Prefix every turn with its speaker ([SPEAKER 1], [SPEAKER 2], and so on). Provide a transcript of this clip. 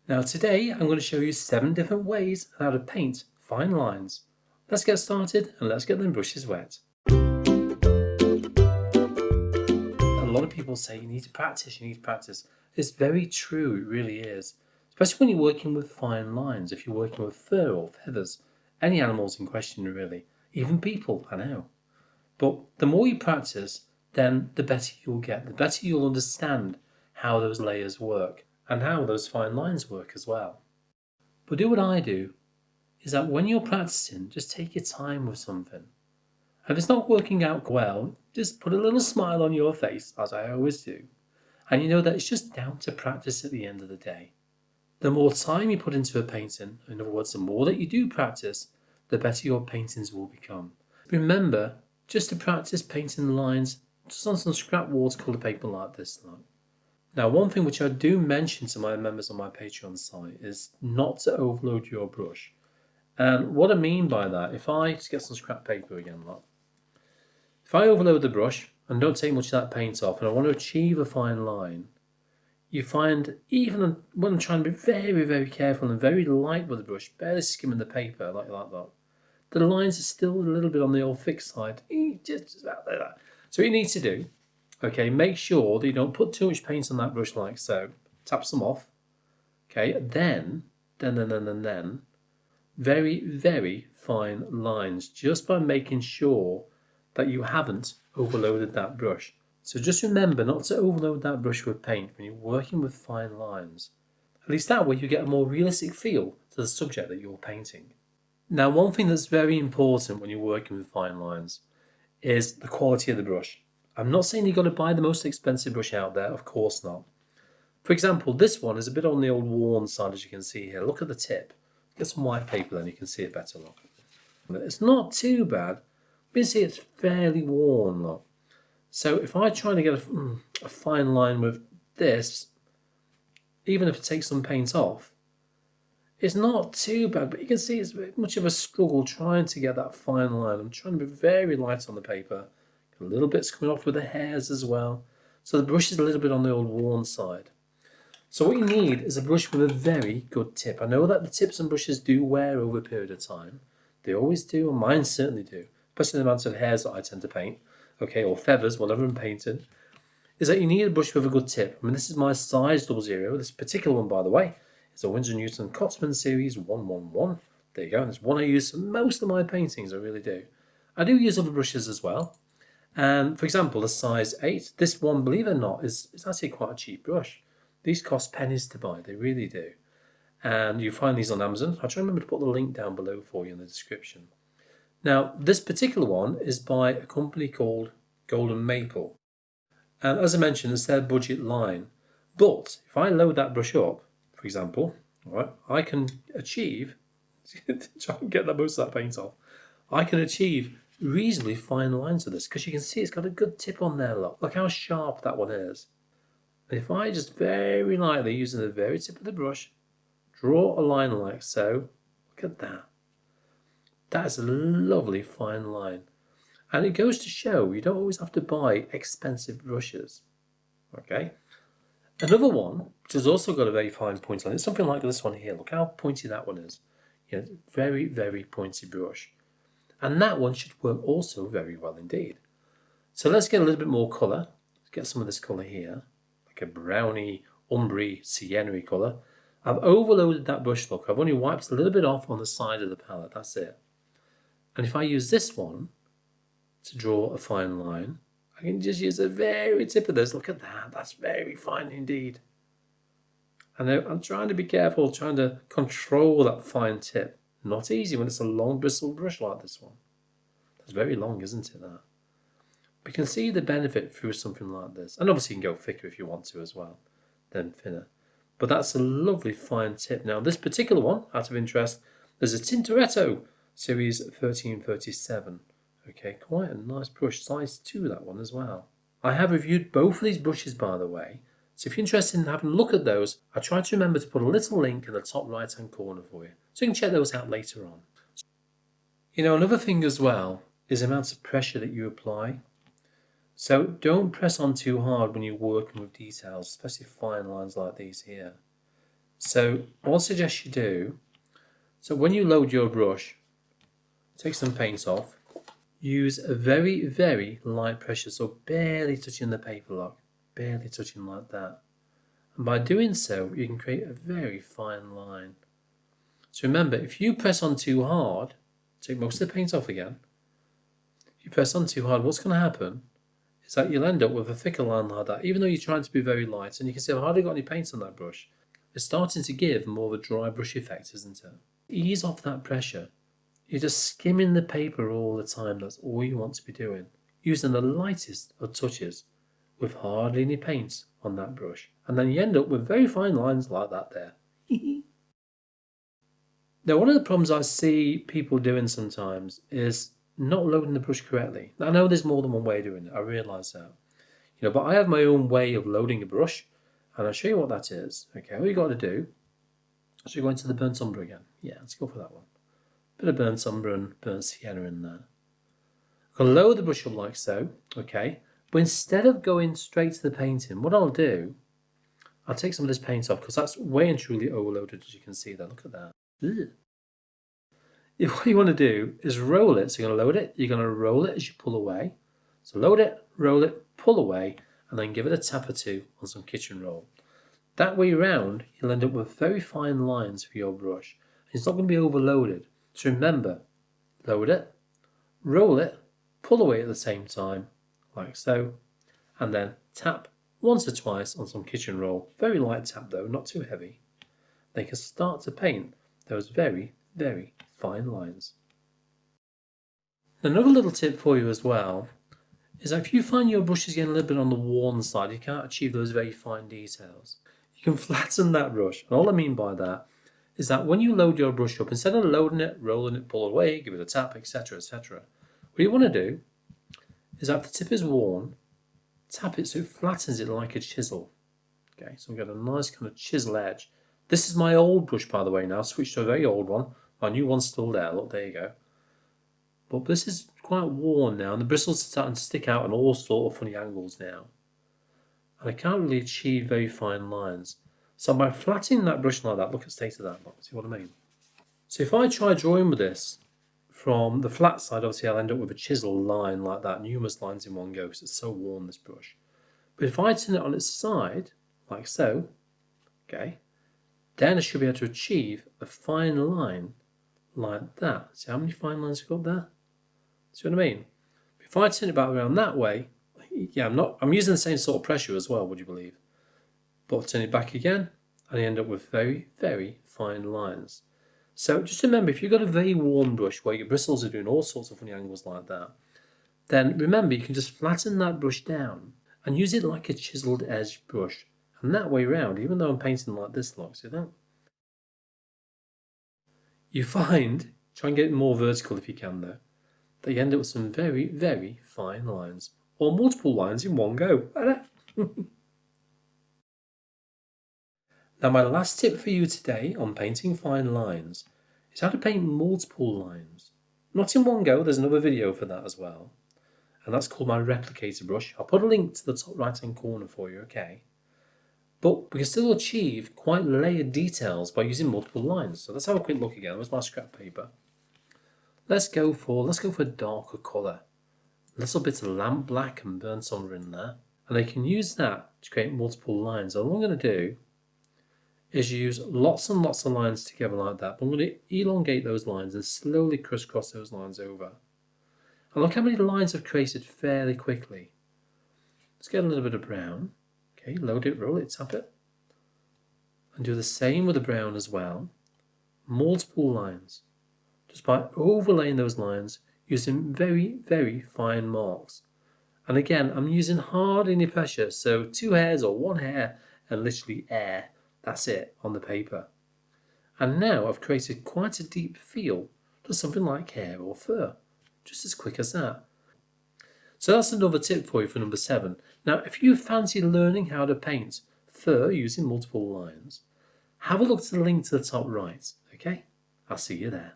[SPEAKER 1] Now today I'm going to show you 7 different ways on how to paint fine lines. Let's get started and let's get them brushes wet. A lot of people say you need to practice, It's very true, it really is. Especially when you're working with fine lines, if you're working with fur or feathers, any animals in question really, even people, I know. But the more you practice, then the better you'll get, the better you'll understand how those layers work and how those fine lines work as well. But do what I do, is that when you're practicing, just take your time with something. And if it's not working out well, just put a little smile on your face, as I always do. And you know that it's just down to practice at the end of the day. The more time you put into a painting, in other words, the more that you do practice, the better your paintings will become. Remember, just to practice painting lines just on some scrap watercolour paper like this. Now, one thing which I do mention to my members on my Patreon site is not to overload your brush. And what I mean by that, if I just get some scrap paper again, if I overload the brush and don't take much of that paint off and I want to achieve a fine line, you find even when I'm trying to be very, very careful and very light with the brush, barely skimming the paper like that, the lines are still a little bit on the old thick side, just about like that. So what you need to do, okay, make sure that you don't put too much paint on that brush like so. Tap some off, okay, then, very, very fine lines, just by making sure that you haven't overloaded that brush. So just remember not to overload that brush with paint when you're working with fine lines. At least that way you get a more realistic feel to the subject that you're painting. Now, one thing that's very important when you're working with fine lines is the quality of the brush. I'm not saying you've got to buy the most expensive brush out there, of course not. For example, this one is a bit on the old worn side, as you can see here. Look at the tip. Get some white paper then you can see it better. Look. It's not too bad, but you see it's fairly worn. Look. So if I try to get a fine line with this, even if it takes some paint off, it's not too bad, but you can see it's very much of a struggle trying to get that fine line. I'm trying to be very light on the paper. A little bit's coming off with the hairs as well. So the brush is a little bit on the old worn side. So what you need is a brush with a very good tip. I know that the tips and brushes do wear over a period of time. They always do, and mine certainly do. Especially the amount of hairs that I tend to paint, okay, or feathers, whatever I'm painting. Is that you need a brush with a good tip. I mean, this is my size 00. This particular one, by the way, is a Winsor Newton Cotsman Series 111. There you go. And it's one I use for most of my paintings, I really do. I do use other brushes as well. And for example, the size 8, this one, believe it or not, is actually quite a cheap brush. These cost pennies to buy, they really do. And you find these on Amazon. I'll try and remember to put the link down below for you in the description. Now, this particular one is by a company called Golden Maple. And as I mentioned, it's their budget line. But if I load that brush up, for example, right, I can achieve, try and get most of that paint off, I can achieve reasonably fine lines with this, because you can see it's got a good tip on there. Look how sharp that one is. And if I just very lightly, using the very tip of the brush, draw a line like so, look at that. That is a lovely fine line. And it goes to show you don't always have to buy expensive brushes. Okay. Another one, which has also got a very fine point line, it's something like this one here. Look how pointy that one is. You know, very, very pointy brush. And that one should work also very well indeed. So let's get a little bit more colour. Let's get some of this colour here, like a browny, umbre, sienna colour. I've overloaded that brush, look. I've only wiped a little bit off on the side of the palette, that's it. And if I use this one to draw a fine line, I can just use the very tip of this. Look at that, that's very fine indeed. And I'm trying to be careful, trying to control that fine tip. Not easy when it's a long bristled brush like this one. That's very long, isn't it, that? But you can see the benefit through something like this. And obviously you can go thicker if you want to as well, then thinner. But that's a lovely fine tip. Now this particular one, out of interest, there's a Tintoretto Series 1337. Okay, quite a nice brush, size 2 that one as well. I have reviewed both of these brushes, by the way. So if you're interested in having a look at those, I try to remember to put a little link in the top right hand corner for you, so you can check those out later on. You know, another thing as well is the amount of pressure that you apply. So don't press on too hard when you're working with details, especially fine lines like these here. So what I'll suggest you do, so when you load your brush, take some paint off, use a very, very light pressure, so barely touching the paper lock, barely touching like that. And by doing so, you can create a very fine line. So remember, if you press on too hard, take most of the paint off again. If you press on too hard, what's going to happen is that you'll end up with a thicker line like that, even though you're trying to be very light. And you can see I've hardly got any paint on that brush. It's starting to give more of a dry brush effect, isn't it? Ease off that pressure. You're just skimming the paper all the time. That's all you want to be doing. Using the lightest of touches with hardly any paint on that brush. And then you end up with very fine lines like that there. Now, one of the problems I see people doing sometimes is not loading the brush correctly. Now, I know there's more than one way of doing it. I realise that. But I have my own way of loading a brush, and I'll show you what that is. Okay, all you got to do is you go into the burnt umber again. Yeah, let's go for that one. Bit of burnt umber and burnt sienna in there. I'm going to lower the brush up like so, okay? But instead of going straight to the painting, what I'll do, I'll take some of this paint off because that's way and truly overloaded, as you can see there. Look at that. Ugh. What you want to do is roll it. So you're going to load it. You're going to roll it as you pull away. So load it, roll it, pull away, and then give it a tap or two on some kitchen roll. That way round, you'll end up with very fine lines for your brush. It's not going to be overloaded. So remember, load it, roll it, pull away at the same time, like so, and then tap once or twice on some kitchen roll. Very light tap though, not too heavy. They can start to paint those very, very fine lines. Another little tip for you as well is that if you find your brush is getting a little bit on the worn side, you can't achieve those very fine details, you can flatten that brush. And all I mean by that is that when you load your brush up, instead of loading it, rolling it, pull away, give it a tap, etc., etc., what you want to do is that if the tip is worn, tap it so it flattens it like a chisel. Okay, so we've got a nice kind of chisel edge. This is my old brush, by the way, now. Switched to a very old one. My new one's still there. Look, there you go. But this is quite worn now, and the bristles are starting to stick out in all sort of funny angles now. And I can't really achieve very fine lines. So by flattening that brush like that, look at the state of that. Look, see what I mean? So if I try drawing with this from the flat side, obviously I'll end up with a chisel line like that, numerous lines in one go, because it's so worn, this brush. But if I turn it on its side, like so, okay, then I should be able to achieve a fine line like that. See how many fine lines we've got there? See what I mean? If I turn it back around that way, yeah, I'm using the same sort of pressure as well, would you believe? But I'll turn it back again, and I end up with very, very fine lines. So just remember, if you've got a very worn brush where your bristles are doing all sorts of funny angles like that, then remember you can just flatten that brush down and use it like a chiseled edge brush. And that way round, even though I'm painting like this, look, see that? You find, try and get it more vertical if you can though, that you end up with some very, very fine lines. Or multiple lines in one go. Now my last tip for you today on painting fine lines is how to paint multiple lines. Not in one go, there's another video for that as well. And that's called my replicator brush. I'll put a link to the top right hand corner for you, okay? But we can still achieve quite layered details by using multiple lines. So let's have a quick look again. Where's my scrap paper? Let's go for a darker colour. A little bit of lamp black and burnt umber in there. And I can use that to create multiple lines. And all I'm going to do is use lots and lots of lines together like that. But I'm going to elongate those lines and slowly crisscross those lines over. And look how many lines I've created fairly quickly. Let's get a little bit of brown. Okay, load it, roll it, tap it. And do the same with the brown as well. Multiple lines. Just by overlaying those lines using very, very fine marks. And again, I'm using hardly any pressure. So 2 hairs or 1 hair and literally air. That's it on the paper. And now I've created quite a deep feel to something like hair or fur. Just as quick as that. So that's another tip for you for number 7. Now, if you fancy learning how to paint fur using multiple lines, have a look to the link to the top right, okay? I'll see you there.